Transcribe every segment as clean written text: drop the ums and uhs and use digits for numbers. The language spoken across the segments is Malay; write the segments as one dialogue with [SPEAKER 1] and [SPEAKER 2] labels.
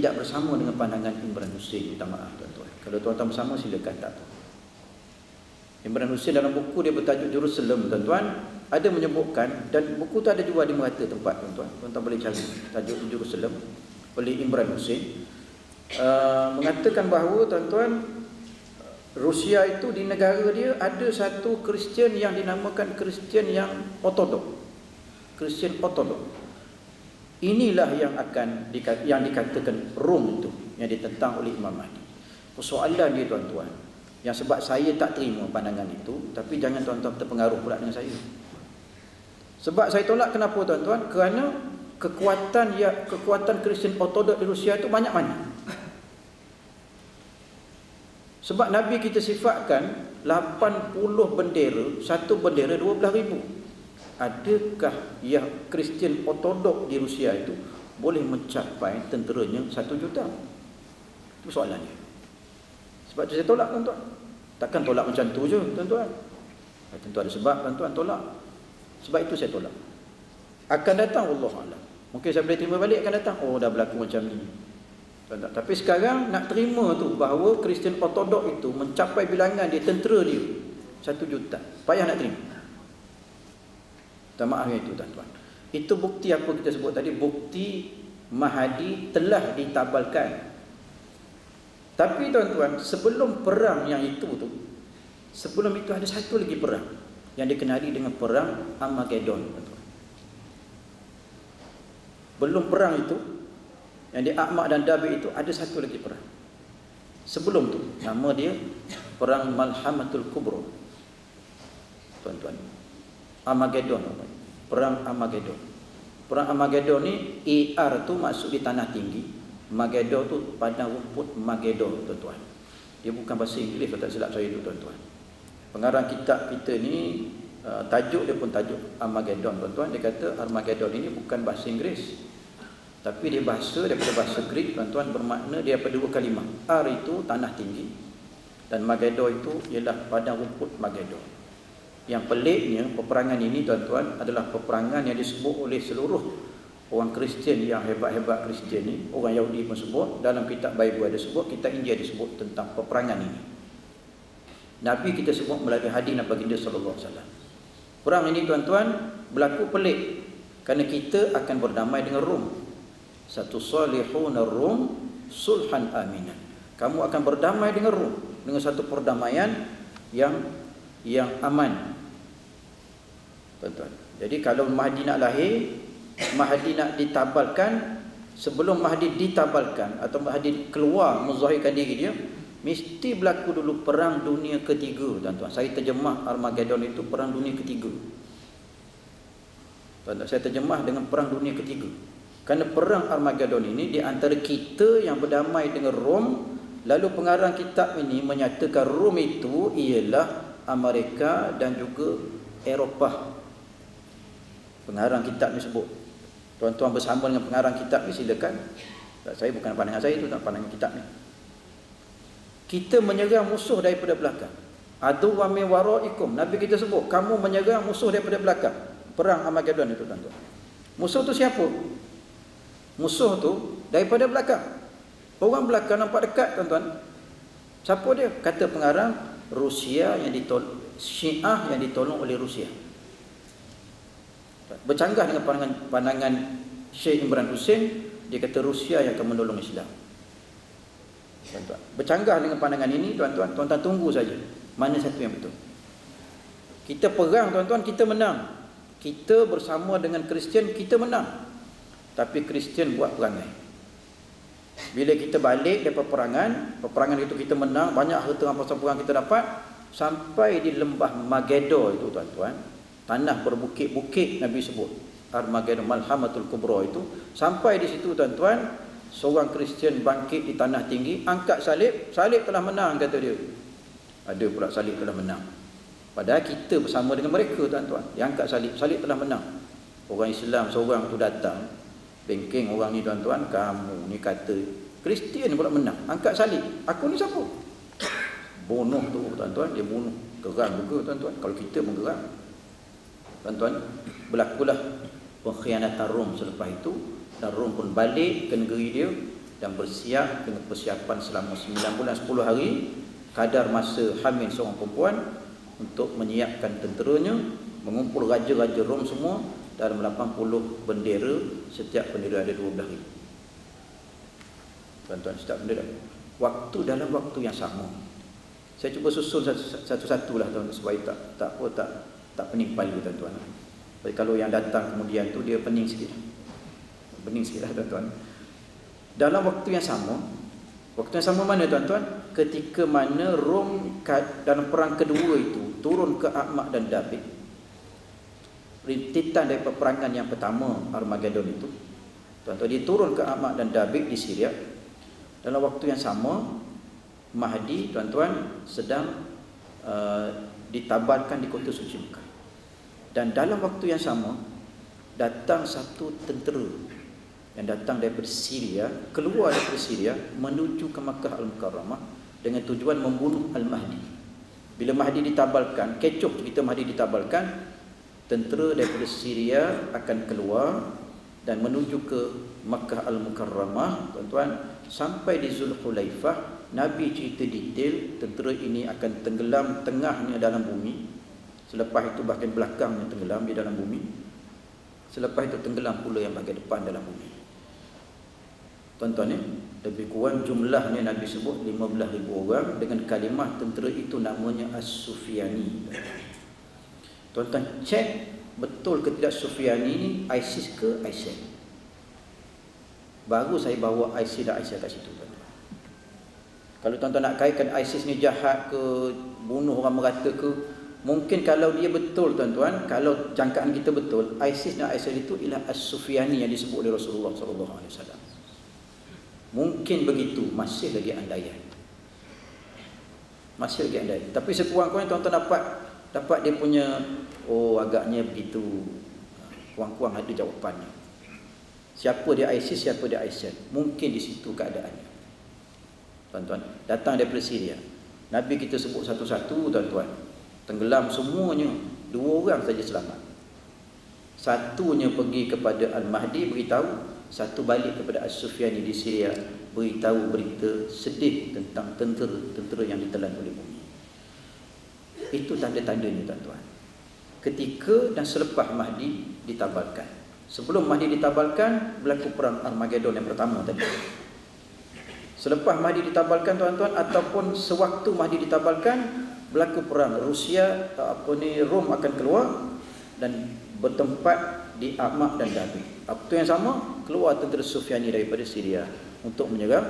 [SPEAKER 1] tidak bersama dengan pandangan Imran Hussein. Minta maaf tuan-tuan. Kalau tuan-tuan bersama silakan tak. Imran Hussein dalam buku dia bertajuk Jerusalem tuan-tuan, ada menyebutkan, dan buku tu ada jual di merata tempat tuan-tuan. Tuan-tuan boleh cari tajuk Jerusalem oleh Imran Hussein. Mengatakan bahawa tuan-tuan, Rusia itu di negara dia ada satu Kristian yang dinamakan Kristian yang Ortodok. Kristian Ortodok. Inilah yang dikatakan Rom itu, yang ditentang oleh Imam Mahdi. Persoalan dia tuan-tuan, yang sebab saya tak terima pandangan itu, tapi jangan tuan-tuan terpengaruh pula dengan saya. Sebab saya tolak kenapa tuan-tuan? Kerana kekuatan Kristian Ortodok di Rusia itu banyak mana. Sebab Nabi kita sifatkan 80 bendera, satu bendera 12,000. Adakah yang Kristian Ortodok di Rusia itu boleh mencapai tenteranya 1 juta? Itu soalannya. Sebab itu saya tolak tuan-tuan. Takkan tolak macam tu je tuan-tuan. Tentu ada sebab tuan-tuan tolak. Sebab itu saya tolak. Akan datang Allah Allah. Mungkin saya boleh terima balik akan datang. Oh, dah berlaku macam ni. Tuan-tuan. Tapi sekarang nak terima tu bahawa Kristian Ortodok itu mencapai bilangan dia, tentera dia 1 juta. Payah nak terima. Tak maaf itu tuan-tuan. Itu bukti apa kita sebut tadi, bukti Mahdi telah ditabalkan. Tapi tuan-tuan, sebelum perang yang itu tu, sebelum itu ada satu lagi perang yang dikenali dengan perang Armageddon tuan-tuan. Belum perang itu, yang di Ahmad dan Dabir itu ada satu lagi perang. Sebelum tu, nama dia perang Malhamatul Kubra. Tuan-tuan, Armageddon, perang Armageddon. Perang Armageddon ni, AR tu maksud di tanah tinggi, Mageddon tu padang rumput Mageddon tuan-tuan. Dia bukan bahasa Inggeris, tak silap saya tu tuan-tuan. Pengarang kitab kita ni, tajuk dia pun tajuk Armageddon tuan-tuan. Dia kata Armageddon ini bukan bahasa Inggeris, tapi dia daripada bahasa Greek tuan-tuan, bermakna dia daripada 2 kalimah. Ar itu tanah tinggi, dan Mageddon itu ialah padang rumput Mageddon. Yang peliknya, peperangan ini tuan-tuan adalah peperangan yang disebut oleh seluruh orang Kristian yang hebat-hebat Kristian ni. Orang Yahudi pun sebut, dalam kitab Bible ada sebut, kitab India disebut tentang peperangan ini. Nabi kita sebut melalui hadis Nabi baginda sallallahu alaihi wasallam. Perang ini tuan-tuan berlaku pelik, kerana kita akan berdamai dengan Rom. Satu salihuna Rom sulhan aminan. Kamu akan berdamai dengan Rom dengan satu perdamaian yang aman. Tuan-tuan. Jadi kalau Mahdi nak lahir, Mahdi nak ditabalkan, sebelum Mahdi ditabalkan atau Mahdi keluar menzahirkan diri dia, mesti berlaku dulu perang dunia ketiga tuan-tuan. Saya terjemah Armageddon itu perang dunia ketiga. Tuan-tuan, saya terjemah dengan perang dunia ketiga. Kerana perang Armageddon ini di antara kita yang berdamai dengan Rom, lalu pengarang kitab ini menyatakan Rom itu ialah Amerika dan juga Eropah. Pengarang kitab ni sebut. Tuan-tuan bersama dengan pengarang kitab ni silakan. Saya bukan pandangan saya, itu pandangan kitab ni. Kita menyerang musuh daripada belakang. Adu wa min waraikum. Nabi kita sebut, kamu menyerang musuh daripada belakang. Perang Armageddon itu tuan-tuan. Musuh tu siapa? Musuh tu daripada belakang. Orang belakang nampak dekat tuan-tuan. Siapa dia? Kata pengarang, Rusia yang ditolong, Syiah yang ditolong oleh Rusia. Bercanggah dengan pandangan Syekh Imran Hussein, dia kata Rusia yang akan menolong Islam. Tuan-tuan, bercanggah dengan pandangan ini tuan-tuan, tuan-tuan tunggu saja mana satu yang betul. Kita perang tuan-tuan, kita menang. Kita bersama dengan Kristian, kita menang. Tapi Kristian buat perangai. Bila kita balik dari peperangan itu kita menang, banyak harta rampasan perang kita dapat, sampai di lembah Mageddon itu tuan-tuan, tanah berbukit-bukit Nabi sebut, Armageddon Malhamatul Kubra itu, sampai di situ tuan-tuan, seorang Kristian bangkit di tanah tinggi, angkat salib telah menang kata dia. Ada pula salib telah menang. Padahal kita bersama dengan mereka tuan-tuan, yang angkat salib telah menang. Orang Islam seorang tu datang, bengkeng orang ni tuan-tuan, kamu ni kata Kristian pula menang, angkat salib. Aku ni siapa? Bunuh tu tuan-tuan, dia bunuh. Geram juga tuan-tuan, kalau kita pun geram. Tuan-tuan, berlakulah pengkhianatan Rom selepas itu, dan Rom pun balik ke negeri dia, dan bersiap dengan persiapan selama 9 bulan 10 hari kadar masa hamil seorang perempuan untuk menyiapkan tenteranya, mengumpul raja-raja Rom semua dalam 80 bendera. Setiap bendera ada 12,000. Tuan-tuan, setiap bendera dalam waktu yang sama. Saya cuba susun satu-satu lah tuan, supaya tak pening kepala tuan-tuan. Jadi kalau yang datang kemudian tu dia pening sikit lah tuan-tuan. Dalam waktu yang sama mana tuan-tuan? Ketika mana Rom dalam perang kedua itu turun ke Ahmad dan Dabik, rintitan dari peperangan yang pertama Armageddon itu, tuan-tuan, dia turun ke Ahmad dan Dabik di Syria. Dalam waktu yang sama Mahdi, tuan-tuan, sedang ditabarkan di kota suci Mekah. Dan dalam waktu yang sama datang satu tentera yang datang daripada Syria, keluar daripada Syria menuju ke Makkah Al-Mukarramah dengan tujuan membunuh Al-Mahdi. Bila Mahdi ditabalkan, kecoh kita Mahdi ditabalkan, tentera daripada Syria akan keluar dan menuju ke Makkah Al-Mukarramah, tuan-tuan. Sampai di Zulhulaifah, Nabi cerita detail tentera ini akan tenggelam tengahnya dalam bumi. Selepas itu bahkan belakangnya tenggelam di dalam bumi. Selepas itu tenggelam pula yang bahagian depan dalam bumi. Tuan-tuan, lebih kurang jumlahnya Nabi sebut 15,000 orang dengan kalimah tentera itu namanya As-Sufyani. Tuan-tuan, cek betul ke tidak Sufyani ni ISIS ke ISIL. Baru saya bawa ISIS dan ISIL kat situ, tuan-tuan. Kalau tuan-tuan nak kaitkan ISIS ni jahat ke, bunuh orang merata ke, mungkin kalau dia betul, tuan-tuan, kalau jangkaan kita betul, ISIS dan ISIL itu ialah As-Sufyani yang disebut oleh Rasulullah SAW. Mungkin begitu, masih lagi andaian. Tapi sekurang-kurangnya tuan-tuan dapat dia punya, agaknya begitu. Kurang-kurang ada jawapannya. Siapa dia ISIS, siapa dia ISIL. Mungkin di situ keadaannya. Tuan-tuan, datang daripada Syria. Nabi kita sebut satu-satu, tuan-tuan. Tenggelam semuanya. 2 orang saja selamat. Satunya pergi kepada Al-Mahdi beritahu, satu balik kepada As-Sufyani di Syria beritahu berita sedih tentang tentera yang ditelan oleh bumi. Itu tanda-tandanya, tuan-tuan. Ketika dan selepas Mahdi ditabalkan. Sebelum Mahdi ditabalkan, berlaku perang Armageddon yang pertama tadi. Selepas Mahdi ditabalkan, tuan-tuan, ataupun sewaktu Mahdi ditabalkan, berlaku perang Rusia, Rom akan keluar dan bertempat di Ahmad dan Dabik. Waktu yang sama keluar tentera Sufyani daripada Syria untuk menyerang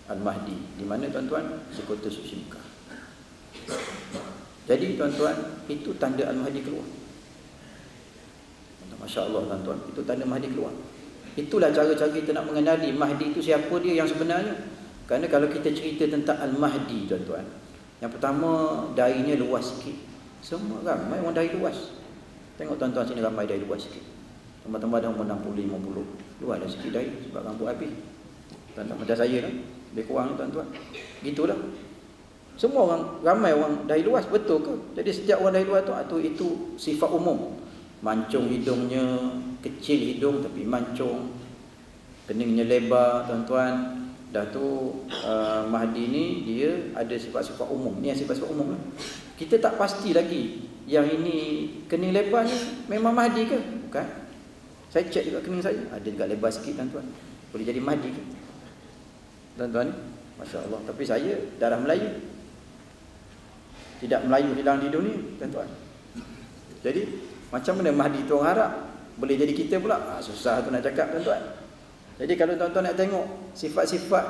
[SPEAKER 1] Al-Mahdi. Di mana, tuan-tuan? Di kota suci Mekah. Jadi, tuan-tuan, itu tanda Al-Mahdi keluar. Masya Allah, tuan-tuan, itu tanda Mahdi keluar. Itulah cara-cara kita nak mengenali Mahdi itu siapa dia yang sebenarnya. Kerana kalau kita cerita tentang Al-Mahdi, tuan-tuan, yang pertama, dainya luas sikit. Semua ramai orang dai luas. Tengok tuan-tuan sini ramai dai luas sikit. Tambah-tambah dah umur 60-50. Luar dah sikit dai sebab rambut habis. Tuan-tuan, macam saya lah, lebih kurang, tuan-tuan. Gitulah. Semua orang, ramai orang dai luas, betul ke? Jadi setiap orang dai luas tu itu sifat umum. Mancung hidungnya, kecil hidung tapi mancung, keningnya lebar, tuan-tuan. Dah tu Mahdi ni dia ada sifat-sifat umum. Ni yang sifat-sifat umum lah. Kita tak pasti lagi yang ini kening lebar ni memang Mahdi ke? Bukan. Saya cek juga kening saya, ada juga lebar sikit, tuan-tuan. Boleh jadi Mahdi ke? Tuan-tuan, Masya Allah. Tapi saya darah Melayu. Tidak Melayu hilang di dunia, tuan-tuan. Jadi macam mana Mahdi tu orang Arab boleh jadi kita pula? Susah tu nak cakap, tuan-tuan. Jadi kalau tuan-tuan nak tengok sifat-sifat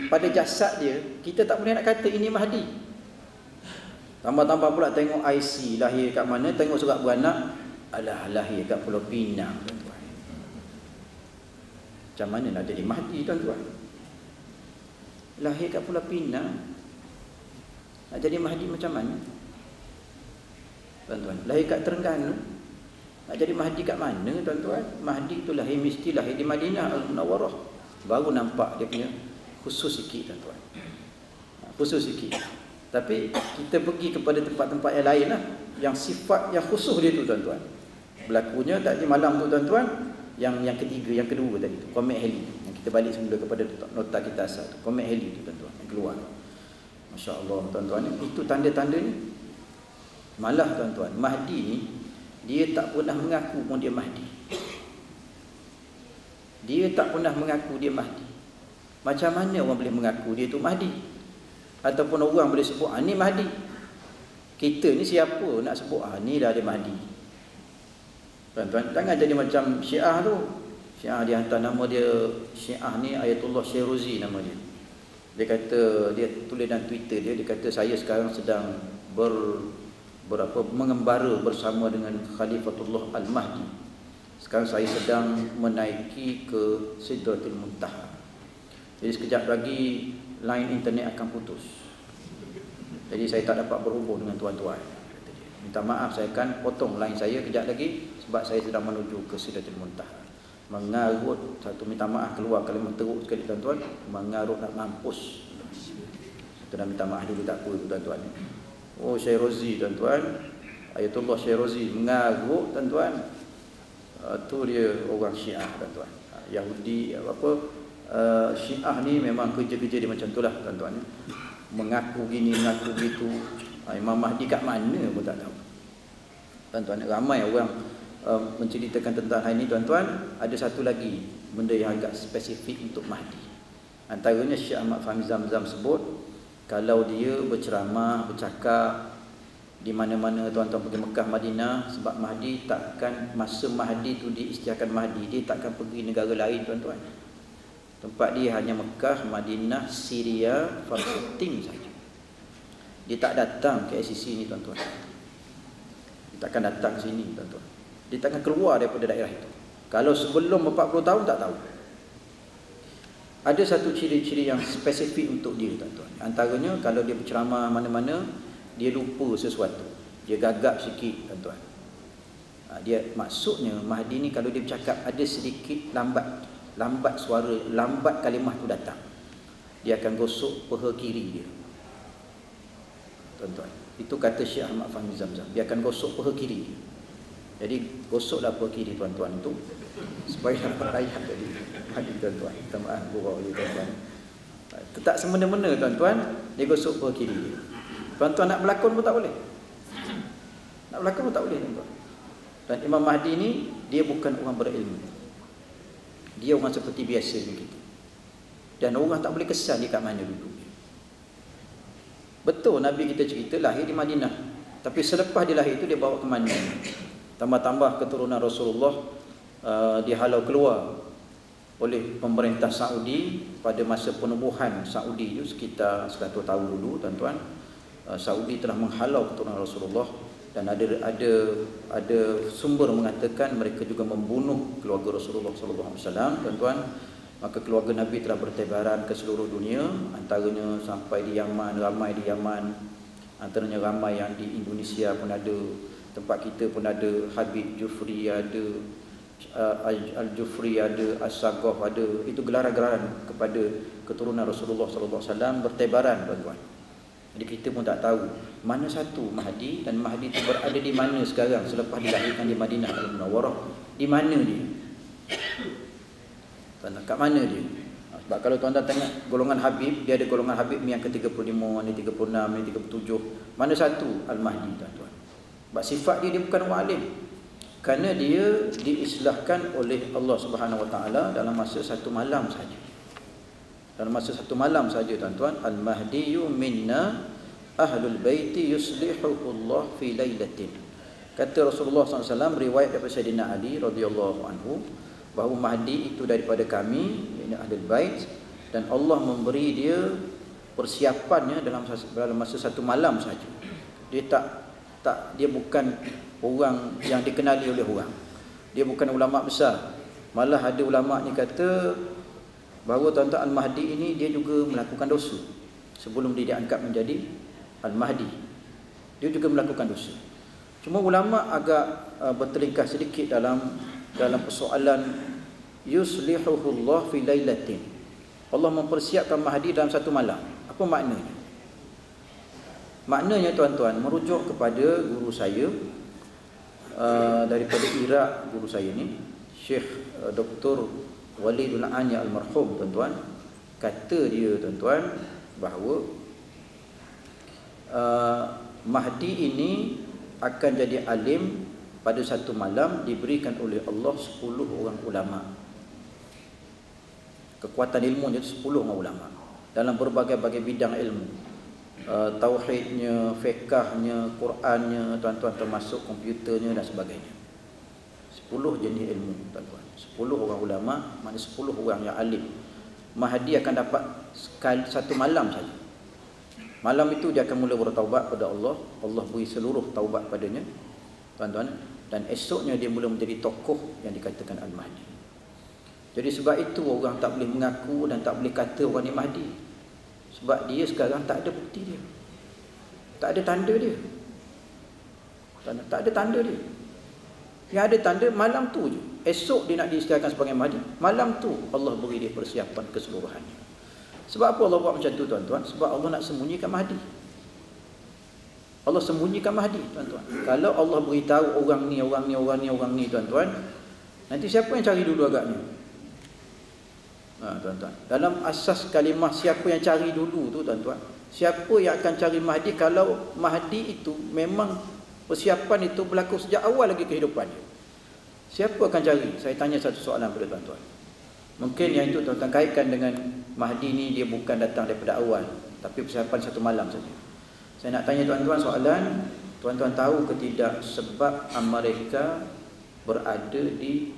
[SPEAKER 1] pada jasad dia, kita tak boleh nak kata ini Mahdi. Tambah-tambah pula tengok IC lahir kat mana, tengok surat beranak, alah lahir kat Pulau Pinang, tuan-tuan. Macam mana nak jadi Mahdi, tuan-tuan? Lahir kat Pulau Pinang, nak jadi Mahdi macam mana? Tuan-tuan, lahir kat Terengganu, nak jadi Mahdi kat mana, tuan-tuan? Mahdi tu lahir mesti lahir di Madinah Al-Munawwarah. Baru nampak dia punya khusus sikit, tuan-tuan. Khusus sikit. Tapi kita pergi kepada tempat-tempat yang lain lah, yang sifat yang khusus dia tu, tuan-tuan. Berlakunya tadi malam tu, tuan-tuan, yang ketiga, yang kedua tadi tu, Comet Halley yang kita Kita balik semula kepada nota kita asal tu, Komet Heli tu tuan-tuan yang keluar. Masya-Allah tuan-tuan, itu tanda-tanda ni. Malah tuan-tuan, Mahdi ni dia tak pernah mengaku pun dia Mahdi. Dia tak pernah mengaku dia Mahdi. Macam mana orang boleh mengaku dia tu Mahdi? Ataupun orang boleh sebut ni Mahdi. Kita ni siapa nak sebut ni dah dia Mahdi. Tuan-tuan, jangan jadi macam Syiah tu. Syiah dia hantar nama dia, Syiah ni Ayatullah Syairozi nama dia. Dia kata, dia tulis dalam Twitter dia kata saya sekarang sedang mengembara bersama dengan Khalifatullah Al-Mahdi. Sekarang saya sedang menaiki ke Sidratul Muntaha. Jadi sekejap lagi line internet akan putus. Jadi saya tak dapat berhubung dengan tuan-tuan. Minta maaf, saya akan potong line saya kejap lagi sebab saya sedang menuju ke Sidratul Muntaha. Mengarut, satu minta maaf keluar kalimah teruk sekali tuan-tuan, mengarut nak mampus. Kita dah minta maaf dulu tak apa tuan-tuan. Oh Syairozi tuan-tuan, Ayatullah Syairozi mengarut tuan-tuan. Tu dia orang Syiah tuan-tuan. Yahudi Syiah ni memang kerja-kerja dia macam itulah tuan-tuan. Mengaku gini, mengaku gitu. Imam Mahdi kat mana pun tak tahu. Tuan-tuan, ramai orang menceritakan tentang hal ini tuan-tuan. Ada satu lagi benda yang agak spesifik untuk Mahdi. Antaranya Syekh Ahmad Fahmi Zamzam sebut, kalau dia berceramah, bercakap di mana-mana tuan-tuan pergi Mekah, Madinah, sebab Mahdi takkan, masa Mahdi tu diisytiharkan Mahdi, dia takkan pergi negara lain tuan-tuan. Tempat dia hanya Mekah, Madinah, Syria, Palestin saja. Dia tak datang ke ICC ni tuan-tuan. Dia takkan datang ke sini tuan-tuan. Dia takkan keluar daripada daerah itu. Kalau sebelum 40 tahun tak tahu. Ada satu ciri-ciri yang spesifik untuk dia tuan-tuan. Antaranya kalau dia berceramah mana-mana, dia lupa sesuatu. Dia gagap sikit tuan-tuan. Dia maksudnya Mahdi ni kalau dia bercakap ada sedikit lambat suara, lambat kalimah tu datang, dia akan gosok peha kiri dia. Tuan-tuan, itu kata Syekh Ahmad Fahmi Zamzam, dia akan gosok peha kiri dia. Jadi gosoklah peha kiri tuan-tuan itu supaya dapat ayat tadi. Mahdi tuan-tuan, minta maaf gurau dia tuan-tuan. Tak semena-mena tuan-tuan, dia gosok peha kiri dia. Tuan-tuan nak berlakon pun tak boleh. Nak berlakon pun tak boleh tuan-tuan. Dan Imam Mahdi ni dia bukan orang berilmu. Dia orang seperti biasa begitu. Dan orang tak boleh kesan dia kat mana duduk. Betul Nabi kita cerita lahir di Madinah. Tapi selepas dia lahir itu dia bawa ke mana? Tambah-tambah keturunan Rasulullah dihalau keluar oleh pemerintah Saudi pada masa penubuhan Saudi itu sekitar 100 tahun dulu tuan-tuan. Saudi telah menghalau keturunan Rasulullah dan ada sumber mengatakan mereka juga membunuh keluarga Rasulullah sallallahu alaihi wasallam tuan-tuan. Maka keluarga Nabi telah bertebaran ke seluruh dunia, antaranya sampai di Yaman, ramai di Yaman, antaranya ramai yang di Indonesia pun ada, tempat kita pun ada, Habib Jufri ada, Al-Jufri ada, As-Sagaf ada. Itu gelaran-gelaran kepada keturunan Rasulullah sallallahu alaihi wasallam bertebaran tuan-tuan. Jadi kita pun tak tahu mana satu Mahdi, dan Mahdi itu berada di mana sekarang selepas dilahirkan di Madinah Al-Munawwarah. Di mana dia? Tuan-tuan, kat mana dia? Sebab kalau tuan-tuan tengok golongan Habib, dia ada golongan Habib yang ke-35, ni 36, ni 37. Mana satu Al-Mahdi tuan-tuan? Sebab sifat dia bukan orang alim. Kerana dia diislahkan oleh Allah Subhanahu Wa Taala dalam masa satu malam saja. Dalam masa satu malam saja tuan-tuan, Al-Mahdiyu minna ahlul baiti yuslihuhu Allah fi lailatin. Kata Rasulullah SAW, riwayat daripada Sayyidina Ali radhiyallahu anhu, bahawa Mahdi itu daripada kami, ini ahlul bait, dan Allah memberi dia persiapannya dalam masa satu malam saja. Dia bukan orang yang dikenali oleh orang. Dia bukan ulama besar. Malah ada ulama ni kata bahawa tuan-tuan Al-Mahdi ini dia juga melakukan dosa sebelum dia diangkat menjadi Al-Mahdi. Dia juga melakukan dosa. Cuma ulama agak bertelingkah sedikit dalam persoalan yuslihuhullah fi lailatin. Allah mempersiapkan Mahdi dalam satu malam. Apa maknanya? Maknanya tuan-tuan merujuk kepada guru saya daripada Iraq, guru saya ni Syekh Dr. Walidul Anya almarhum, tuan-tuan, kata dia, tuan-tuan, bahawa Mahdi ini akan jadi alim pada satu malam, diberikan oleh Allah 10 orang ulama. Kekuatan ilmunya 10 orang ulama dalam berbagai-bagai bidang ilmu, tauhidnya, fiqahnya, Qurannya, tuan-tuan, termasuk komputernya dan sebagainya. 10 jenis ilmu, tuan-tuan. 10 orang ulama, maknanya 10 orang yang alim. Mahdi akan dapat satu malam saja. Malam itu dia akan mula bertaubat pada Allah. Allah beri seluruh taubat padanya, tuan-tuan. Dan esoknya dia mula menjadi tokoh yang dikatakan Al-Mahdi. Jadi sebab itu orang tak boleh mengaku dan tak boleh kata orang ni Mahdi. Sebab dia sekarang tak ada bukti dia. Tak ada tanda dia. Tak ada tanda dia. Yang ada tanda malam tu je. Esok dia nak diisytiharkan sebagai Mahdi. Malam tu Allah beri dia persiapan keseluruhannya. Sebab apa Allah buat macam tu, tuan-tuan? Sebab Allah nak sembunyikan Mahdi. Allah sembunyikan Mahdi, tuan-tuan. Kalau Allah beritahu orang ni, tuan-tuan, nanti siapa yang cari dulu agaknya? Tuan-tuan, dalam asas kalimah siapa yang cari dulu tu, tuan-tuan, siapa yang akan cari Mahdi kalau Mahdi itu memang persiapan itu berlaku sejak awal lagi kehidupannya? Siapa akan cari? Saya tanya satu soalan pada tuan-tuan. Mungkin yang itu tuan-tuan kaitkan dengan Mahdi ni dia bukan datang daripada awal, tapi persiapan satu malam saja. Saya nak tanya tuan-tuan soalan, tuan-tuan tahu ke tidak sebab Amerika berada di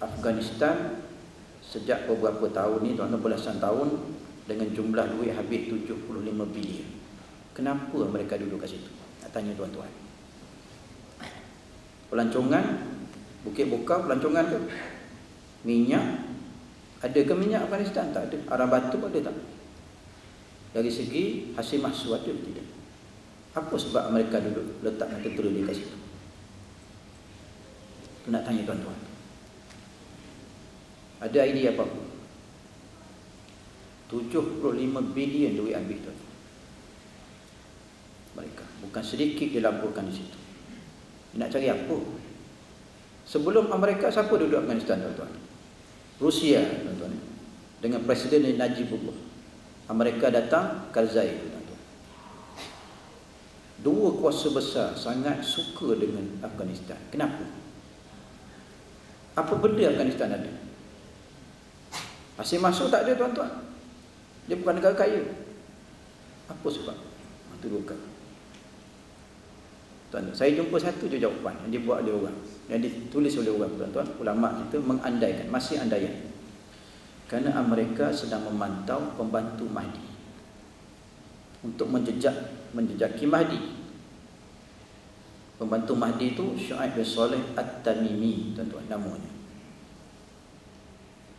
[SPEAKER 1] Afghanistan sejak beberapa tahun ni, tuan-tuan, belasan tahun, dengan jumlah duit habis 75 bilion. Kenapa mereka duduk kat situ? Nak tanya tuan-tuan. Pelancongan, Bukit Bokau pelancongan ke? Minyak, ada ke minyak Afghanistan? Tak ada. Arang batu ada tak? Dari segi hasil mahsul ada tidak? Apa sebab mereka duduk letakkan tentera dia kat situ? Itu nak tanya tuan-tuan. Ada idea apa? 75 bilion duit habis tuan. Mereka bukan sedikit dilaporkan di situ. Nak cari apa? Sebelum Amerika, siapa duduk Afghanistan, tuan-tuan? Rusia, tuan-tuan, dengan Presiden Najibullah. Amerika datang, Karzai, tuan-tuan. Dua kuasa besar sangat suka dengan Afghanistan. Kenapa? Apa benda Afghanistan ada? Hasil masuk tak ada, tuan-tuan. Dia bukan negara kaya. Apa sebab? Itu dua kali. Tuan-tuan, saya jumpa satu je jawapan yang dibuat oleh orang, yang ditulis oleh orang, tuan-tuan. Ulama kita mengandaikan, masih andaian. Kerana Amerika sedang memantau pembantu Mahdi untuk menjejaki Mahdi. Pembantu Mahdi itu Syuaib bin Saleh At-Tamimi, tuan-tuan, namanya.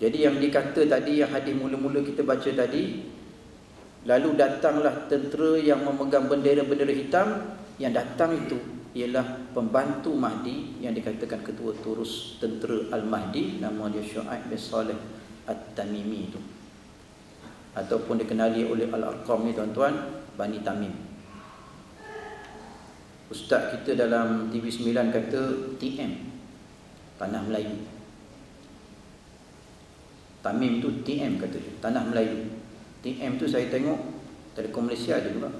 [SPEAKER 1] Jadi yang dikata tadi, yang hadis mula-mula kita baca tadi, lalu datanglah tentera yang memegang bendera-bendera hitam. Yang datang itu ialah pembantu Mahdi yang dikatakan ketua terus tentera Al-Mahdi, nama dia Syuaib bin Saleh At-Tamimi itu, ataupun dikenali oleh Al-Arqam ni, tuan-tuan, Bani Tamim. Ustaz kita dalam TV9 kata TM, Tanah Melayu. Tamim tu TM kata dia, Tanah Melayu. TM tu saya tengok Telekom Malaysia ada juga.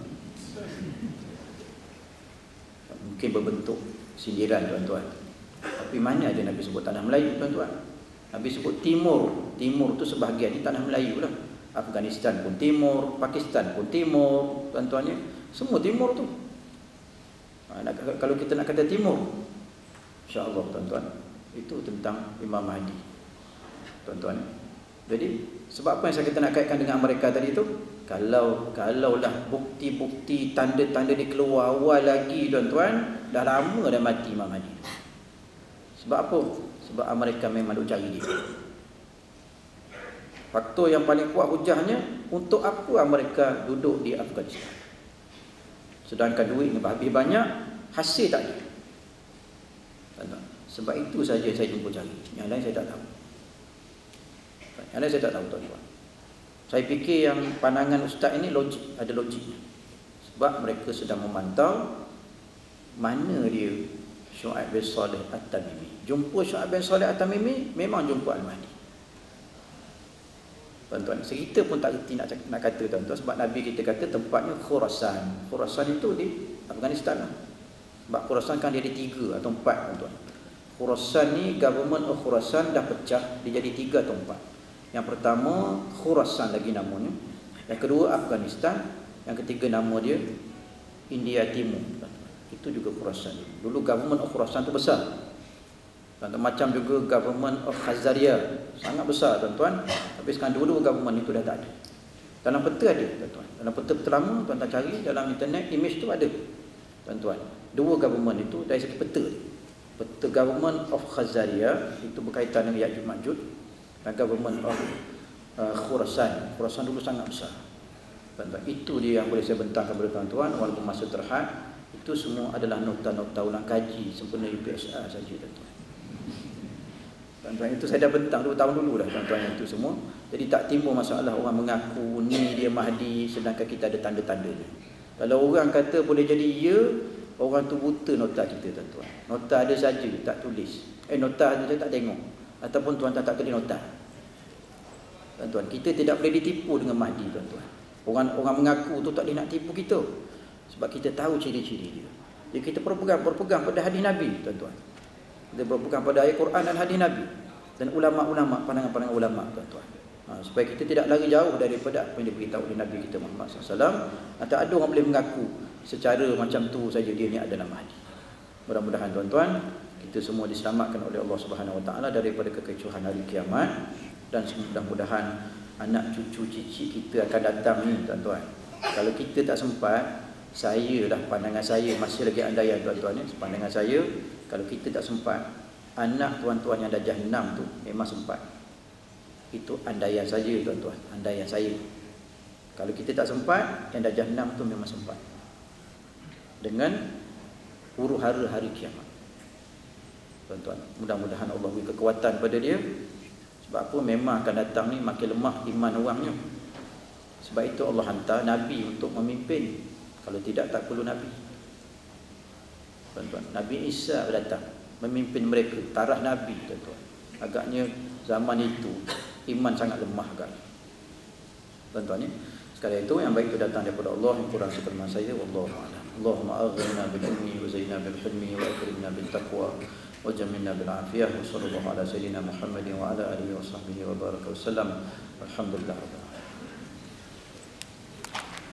[SPEAKER 1] Mungkin berbentuk sindiran, tuan-tuan. Tapi mana ada Nabi sebut Tanah Melayu, tuan-tuan? Nabi sebut Timur. Timur tu sebahagian ni Tanah Melayu lah. Afghanistan pun Timur, Pakistan pun Timur, tuan-tuannya. Semua Timur tu. Kalau kita nak kata Timur, insya-Allah, tuan-tuan, itu tentang Imam Mahdi, tuan-tuan. Jadi sebab apa yang saya kata nak kaitkan dengan Amerika tadi tu? Kalaulah bukti-bukti, tanda-tanda dia keluar awal lagi, tuan-tuan, dah lama dah mati Imam Mahdi. Sebab apa? Sebab Amerika memang duk cari dia. Faktor yang paling kuat hujahnya, untuk apa Amerika duduk di Afghanistan? Sedangkan duitnya habis banyak, hasil tak ada. Sebab itu saja saya jumpa cari. Yang lain saya tak tahu. Yang lain saya tak tahu, tuan-tuan. Saya fikir yang pandangan ustaz ini logik, ada logiknya. Sebab mereka sedang memantau mana dia Syuaib bin Saleh At-Tamimi. Jumpa Syuaib bin Saleh At-Tamimi, memang jumpa Al-Mahdi. Tuan-tuan, kita pun tak reti nak kata tuan-tuan, sebab Nabi kita kata tempatnya Khurasan. Khurasan itu di Afghanistan lah. Sebab Khurasan kan dia ada 3 atau 4 tuan-tuan. Khurasan ni, government of Khurasan dah pecah, dia jadi 3 atau 4. Yang pertama Khurasan lagi namanya, yang kedua Afghanistan, yang ketiga nama dia India Timur. Itu juga Khurasan. Dulu government of Khurasan tu besar. Macam juga government of Khazaria, sangat besar tuan-tuan. Tapi sekarang dulu government itu dah tak ada. Dalam peta ada tuan-tuan. Dalam peta lama tuan-tuan cari dalam internet, image tu ada tuan-tuan. 2 government itu dari segi peta dia. Peta government of Khazaria itu berkaitan dengan Ya'juj Ma'juj, dan government of Khurasan. Khurasan dulu sangat besar tuan-tuan. Itu dia yang boleh saya bentangkan kepada tuan-tuan. Walaupun masa terhad, itu semua adalah nota-nota ulang kaji sempena UPSR saja tuan-tuan. Tuan-tuan, itu saya dah bentang 2 tahun dulu dah tuan-tuan itu semua. Jadi tak timbul masalah orang mengaku ni dia Mahdi sedangkan kita ada tanda-tandanya. Kalau orang kata boleh jadi ya, orang tu buta nota kita tuan-tuan. Nota ada saja, tak tulis. Nota ada saja tak tengok. Ataupun tuan-tuan tak tulis nota. Tuan-tuan, kita tidak boleh ditipu dengan Mahdi tuan-tuan. Orang mengaku tu tak boleh nak tipu kita. Sebab kita tahu ciri-ciri dia. Jadi kita berpegang pada hadis Nabi tuan-tuan. Kita berpegang pada ayat Quran dan hadis Nabi dan ulama-ulama, pandangan-pandangan ulama tuan-tuan. Supaya kita tidak lari jauh daripada apa yang diberitahu oleh Nabi kita Muhammad SAW. Atau ada orang boleh mengaku secara macam tu saja dia ni adalah Mahdi. Mudah-mudahan tuan-tuan kita semua diselamatkan oleh Allah Subhanahu Wa Taala daripada kekecohan hari kiamat, dan mudah-mudahan anak cucu cicit kita akan datang ni tuan-tuan. Kalau kita tak sempat, saya dah pandangan saya masih lagi andaian tuan-tuan ni, pandangan saya kalau kita tak sempat, anak tuan-tuan yang darjah 6 tu memang sempat. Itu andaian saja tuan-tuan, andaian saya. Kalau kita tak sempat, yang darjah 6 tu memang sempat. Dengan huru-hara hari kiamat. Tuan-tuan, mudah-mudahan Allah beri kekuatan pada dia. Sebab apa? Memang akan datang ni makin lemah iman orangnya. Sebab itu Allah hantar Nabi untuk memimpin. Kalau tidak, tak perlu Nabi. Tuan-tuan, Nabi Isa datang memimpin mereka, tarah Nabi tuan-tuan. Agaknya zaman itu iman sangat lemah agak. Tuan-tuan ni, sekali itu yang baik itu datang daripada Allah, yang kurang seperti saya. Wallahu a'lam. Allahumma aghna bil ilmi wa zayyina bil hilmi wa akrimna bil taqwa wa jamilna bil afiyah. Wa sallallahu ala sayyidina Muhammadin wa ala alihi wa sahbihi wa baraka wa sallam. Alhamdulillah.